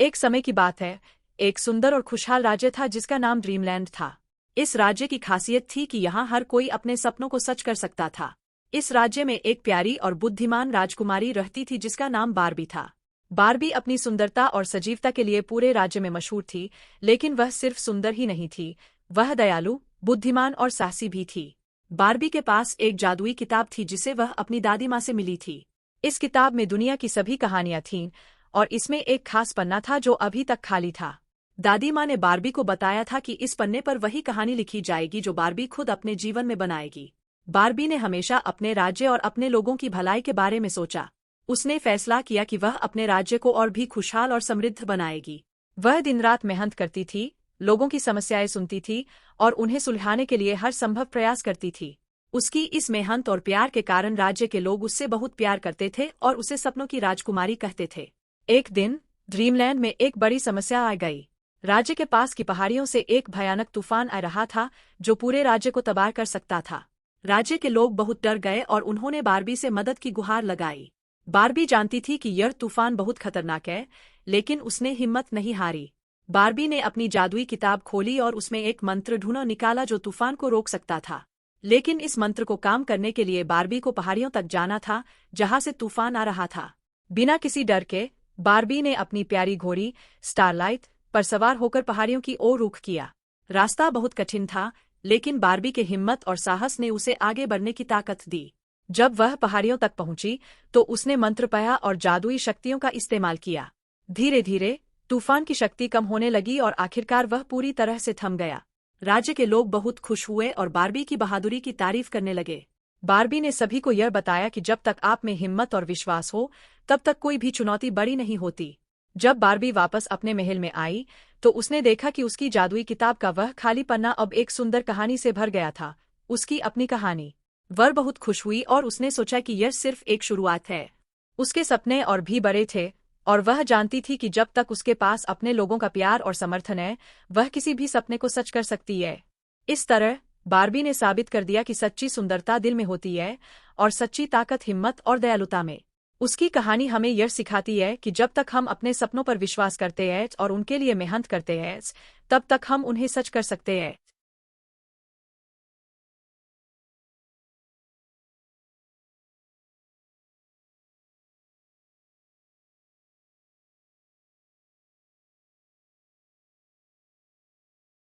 एक समय की बात है, एक सुंदर और खुशहाल राज्य था जिसका नाम ड्रीमलैंड था। इस राज्य की खासियत थी कि यहाँ हर कोई अपने सपनों को सच कर सकता था। इस राज्य में एक प्यारी और बुद्धिमान राजकुमारी रहती थी जिसका नाम बार्बी था। बार्बी अपनी सुंदरता और सजीवता के लिए पूरे राज्य में मशहूर थी, लेकिन वह सिर्फ सुंदर ही नहीं थी, वह दयालु, बुद्धिमान और साहसी भी थी। बार्बी के पास एक जादुई किताब थी जिसे वह अपनी दादी माँ से मिली थी। इस किताब में दुनिया की सभी कहानियां थीं, और इसमें एक खास पन्ना था जो अभी तक खाली था। दादी माँ ने बार्बी को बताया था कि इस पन्ने पर वही कहानी लिखी जाएगी जो बार्बी खुद अपने जीवन में बनाएगी। बार्बी ने हमेशा अपने राज्य और अपने लोगों की भलाई के बारे में सोचा। उसने फैसला किया कि वह अपने राज्य को और भी खुशहाल और समृद्ध बनाएगी। वह दिन रात मेहनत करती थी, लोगों की समस्याएं सुनती थी और उन्हें सुलझाने के लिए हर संभव प्रयास करती थी। उसकी इस मेहनत और प्यार के कारण राज्य के लोग उससे बहुत प्यार करते थे और उसे सपनों की राजकुमारी कहते थे। एक दिन ड्रीमलैंड में एक बड़ी समस्या आ गई। राज्य के पास की पहाड़ियों से एक भयानक तूफान आ रहा था जो पूरे राज्य को तबाह कर सकता था। राज्य के लोग बहुत डर गए और उन्होंने बार्बी से मदद की गुहार लगाई। बार्बी जानती थी कि यह तूफान बहुत खतरनाक है, लेकिन उसने हिम्मत नहीं हारी। बार्बी ने अपनी जादुई किताब खोली और उसमें एक मंत्र ढूंढ निकाला जो तूफान को रोक सकता था। लेकिन इस मंत्र को काम करने के लिए बार्बी को पहाड़ियों तक जाना था जहां से तूफान आ रहा था। बिना किसी डर के बार्बी ने अपनी प्यारी घोड़ी स्टारलाइट पर सवार होकर पहाड़ियों की ओर रुख किया। रास्ता बहुत कठिन था, लेकिन बार्बी के हिम्मत और साहस ने उसे आगे बढ़ने की ताकत दी। जब वह पहाड़ियों तक पहुंची तो उसने मंत्र पढ़ा और जादुई शक्तियों का इस्तेमाल किया। धीरे धीरे तूफान की शक्ति कम होने लगी और आखिरकार वह पूरी तरह से थम गया। राज्य के लोग बहुत खुश हुए और बार्बी की बहादुरी की तारीफ करने लगे। बार्बी ने सभी को यह बताया कि जब तक आप में हिम्मत और विश्वास हो, तब तक कोई भी चुनौती बड़ी नहीं होती। जब बार्बी वापस अपने महल में आई तो उसने देखा कि उसकी जादुई किताब का वह खाली पन्ना अब एक सुंदर कहानी से भर गया था, उसकी अपनी कहानी। वह बहुत खुश हुई और उसने सोचा कि यह सिर्फ एक शुरुआत है। उसके सपने और भी बड़े थे, और वह जानती थी कि जब तक उसके पास अपने लोगों का प्यार और समर्थन है, वह किसी भी सपने को सच कर सकती है। इस तरह बार्बी ने साबित कर दिया कि सच्ची सुंदरता दिल में होती है और सच्ची ताकत हिम्मत और दयालुता में। उसकी कहानी हमें यह सिखाती है कि जब तक हम अपने सपनों पर विश्वास करते हैं और उनके लिए मेहनत करते हैं, तब तक हम उन्हें सच कर सकते हैं।